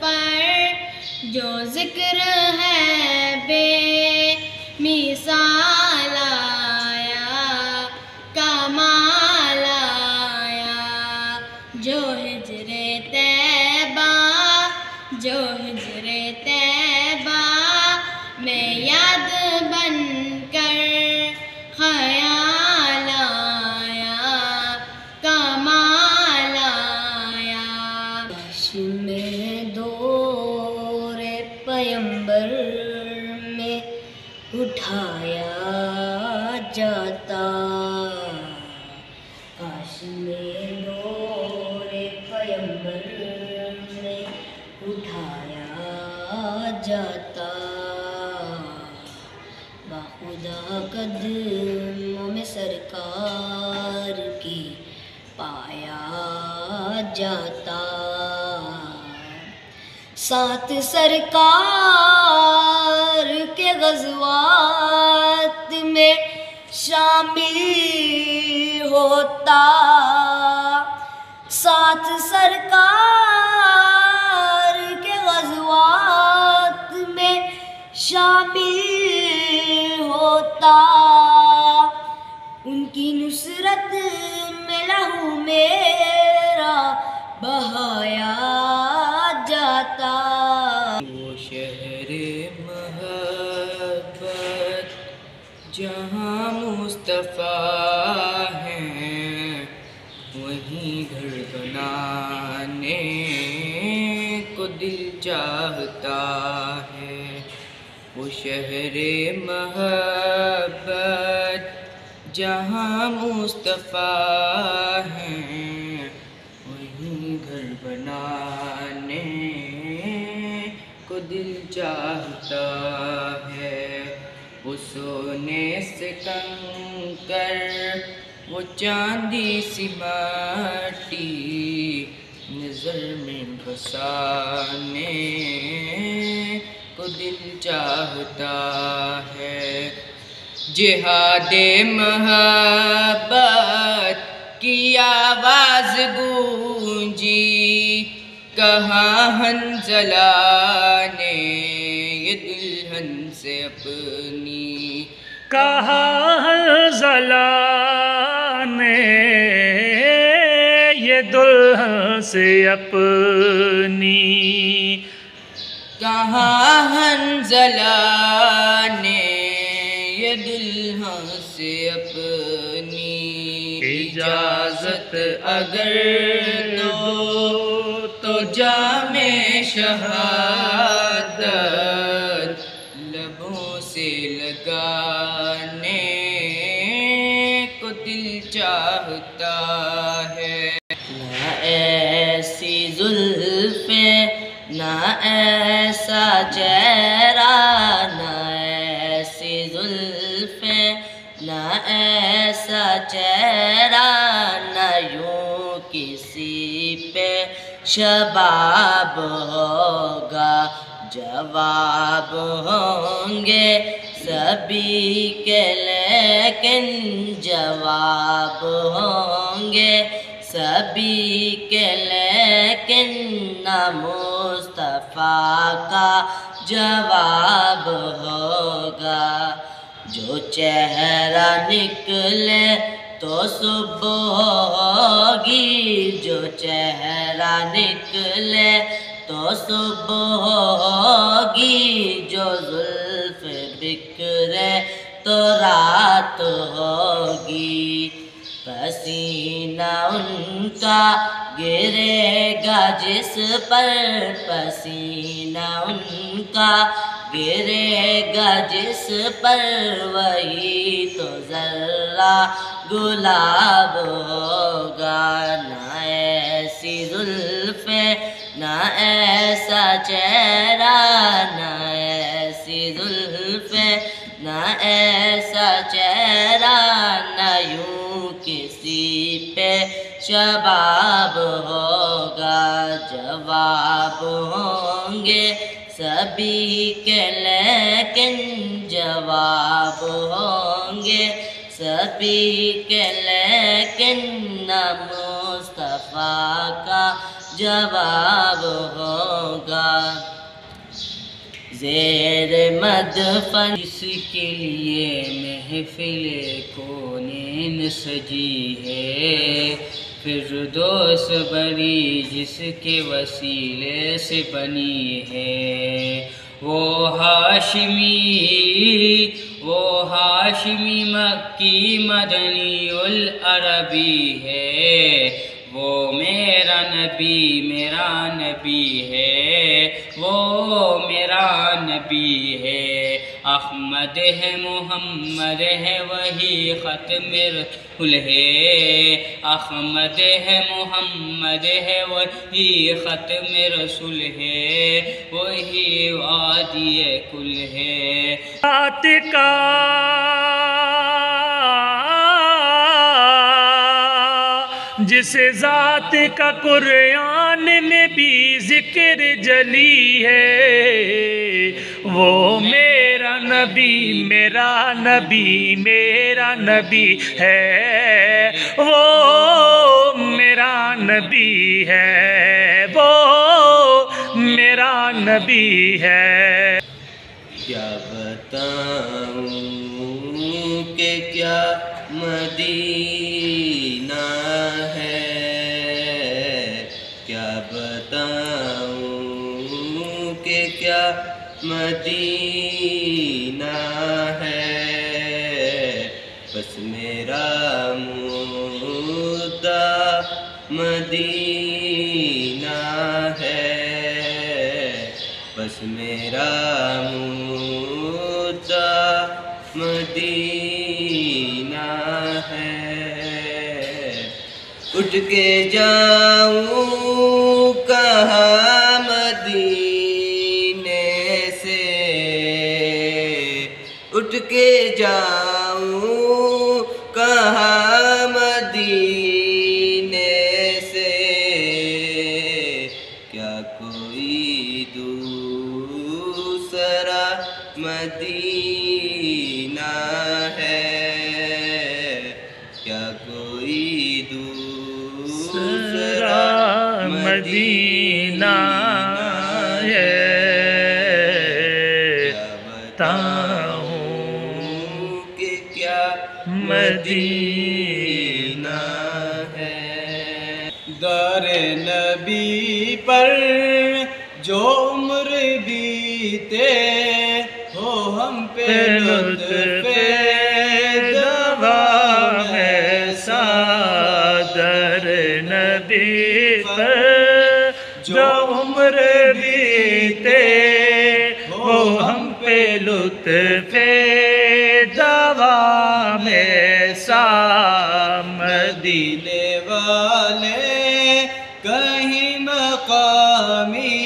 پر جو ذکر ہے بے مثال آیا، کمال آیا، جو ہجر طیبہ، جو ہجر طیبہ میں یاد بن کر خیال آیا، کمال آیا۔ کاش میں دور پیمبر میں اٹھایا جاتا، کاش میں دور پیمبر میں اٹھایا جاتا، باخدا قدموں میں سرکار کی پایا جاتا، ساتھ سرکار کے غزوات میں شامل ہوتا، ساتھ سرکار کے غزوات میں شامل ہوتا، ان کی نصرت میں لہو میرا بہایا جاتا۔ وہ شہر محبت جہاں مصطفیٰ ہیں، وہیں گھر بنانے کو دل چاہتا ہے۔ وہ شہر محبت جہاں مصطفیٰ ہیں، وہیں گھر بنانے کو دل چاہتا ہے۔ وہ سونے سے کنکر، وہ چاندی سی مٹی، نظر میں بسانے کو دل چاہتا ہے۔ جہاد محبت کی آواز گونجی، کہاں حنظلہ نے یہ دلہن سے اپنی، کہاں حنظلہ نے یہ دلہن سے اپنی، کہاں حنظلہ نے یہ دلہن سے اپنی، اجازت اگر دو تو جام شہادت لبوں سے لگانے کو دل چاہتا ہے۔ نہ ایسی زلفیں، نہ ایسا چہرہ، نہ ایسی زلفیں، نہ ایسا چہرہ، نہ یوں کسی پہ شباب ہوگا، جواب ہوں گے سبھی کے لیکن جواب ہوں گے سبھی کے لیکن نہ مصطفیٰ کا جواب ہوگا۔ جو چہرہ نکلے تو صبح ہوگی، جو چہرہ نکلے تو صبح ہوگی، جو زلف بکھرے تو رات ہوگی۔ پسینہ ان کا گرے گا جس پر، پسینہ ان کا گرے گا جس پر، وہی تو ذرہ گلاب ہوگا۔ نہ ایسی زلفیں، نہ ایسا چہرہ، نہ ایسی زلفیں، نہ ایسا چہرہ، نہ یوں کسی پہ شباب ہوگا، جواب ہوں گے سبھی کے لیکن جواب ہوں گے سبھی کے لیکن نہ مصطفیٰ کا جواب ہوگا زیر مدفن جس کے لیے محفل کونین سجی ہے فردوس بری جس کے وسیلے سے بنی ہے وہ ہاشمی مکی مدنی العربی ہے وہ میرا نبی ہے وہ میرا نبی ہے احمد ہے محمد ہے وہی ختم رسول ہے احمد ہے محمد ہے وہی ختم رسول ہے وہی وادی کل ہے ذات کا جس ذات کا قرآن میں بھی ذکر جلی ہے وہ میرا نبی ہے وہ میرا نبی ہے وہ میرا نبی ہے کیا بتاؤں کہ کیا مدینہ ہے کیا بتاؤں کہ کیا مدینہ ہے بس میرا مدعا مدینہ ہے بس میرا مدعا مدینہ ہے اٹھ کے جاؤں کہاں مدینے سے اٹھ کے جاؤں کہاں مدینے سے کیا کوئی دوسرا مدینہ ہے کیا کوئی دوسرا مدینہ ہے بتاؤں کہ کیا مدینہ ہے در نبی پر جو عمر بیتے ہو ہم پہ لطف دوام ایسا در نبی پر جو عمر بیتے ہو ہم پہ لطف دوام ایسا مدینے والے کہیں مقامی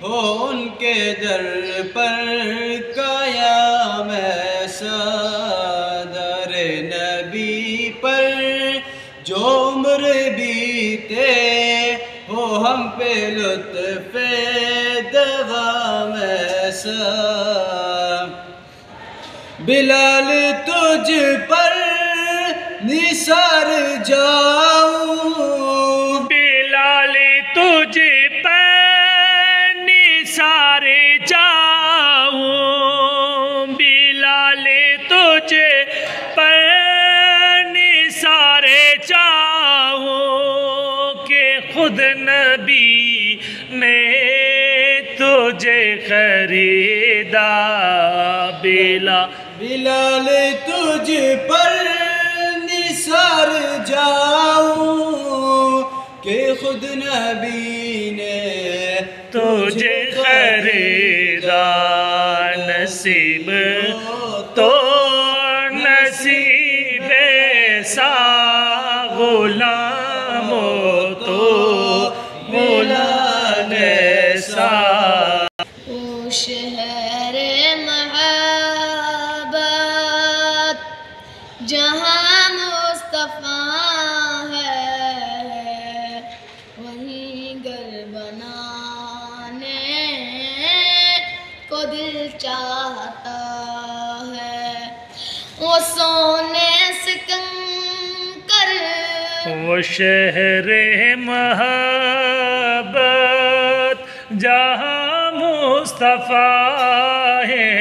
ہو ان کے در پر قیام ایسا در نبی پر جو عمر بیتے ہو ہم پہ لطف دوام ایسا بلال تجھ پر نثار جاؤں بلال تجھ پر نثار جاؤں بلال تجھ پر نثار جاؤں کہ خود نبی نے تجھے خریدا بلال تجھ پر نثار جاؤں کہ خود نبی نے تجھے خریدا نصیب تو نصیب ایسا غلام تو غلام ایسا او شہر محبت جہاں مصطفیٰ ہے وہیں گھر بنانے کو دل چاہتا ہے وہ سونے سے کنکر وہ وہ شہر محبت جہاں مصطفیٰ ہے،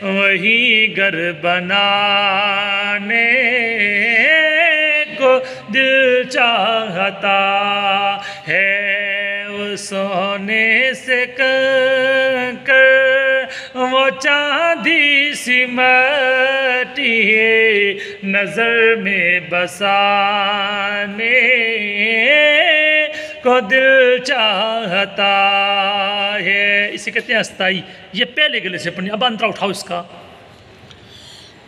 وہی گھر بنانے کو دل چاہتا ہے، وہ سونے سے کنکر وہ چاندی سی مٹی ہے، نظر میں بسانے کو دل چاہتا ہے۔ اسے کہتے ہیں استائی۔ یہ پہلے گلے سے پڑھنی، اب انترا اٹھاؤ اس کا،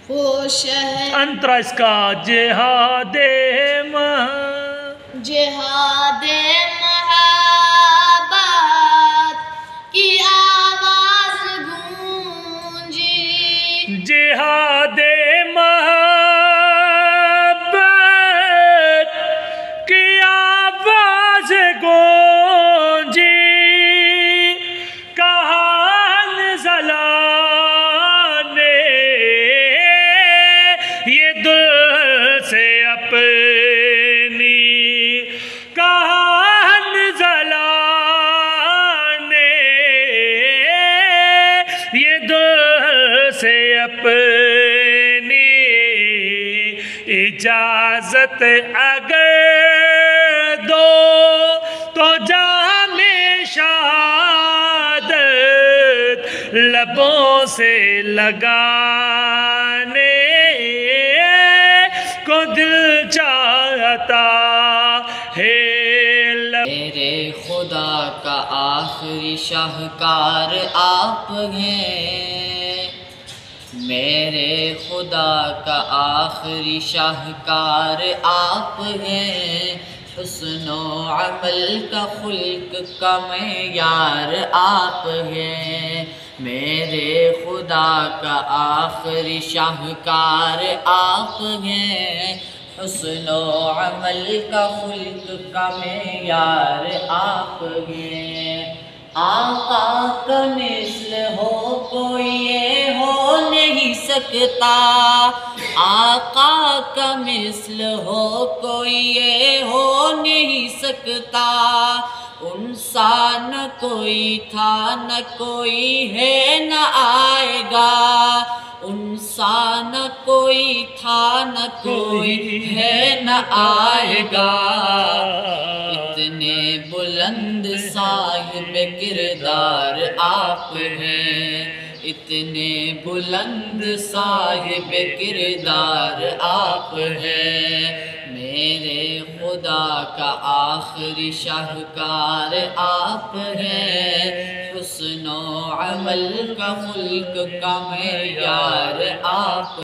وہ شہر انترا اس کا، جہاد جہاد محبت کی آواز گونجی، جہاد محبت کی آواز گونجی، کہاں زلا نے یہ دل سے اپنی، کہاں زلا نے یہ دل سے اپنی، اجازت اگر دو تو جام شہادت لبوں سے لگانے کو دل چاہتا ہے۔ میرے خدا کا آخری شاہکار آپ ہیں، میرے خدا کا آخری شاہکار آپ ہیں، حسن و عمل کا خلق کا معیار آپ ہیں، میرے خدا کا آخری شاہکار آپ ہیں، حسن و عمل کا خلق کا معیار آپ ہیں، آقا کا مثل ہو کوئی یہ ہو نہیں سکتا، آقا کا مثل ہو کوئی یہ ہو نہیں سکتا، ان سا نہ کوئی تھا نہ کوئی ہے نہ آئے گا، ان سا نہ کوئی تھا نہ کوئی ہے نہ آئے گا، اتنے بلند صاحب کردار آپ ہیں، اتنے بلند صاحب کردار آپ ہیں، میرے خدا کا آخری شاہکار آپ ہیں، حسن و عمل کا خلق کا معیار آپ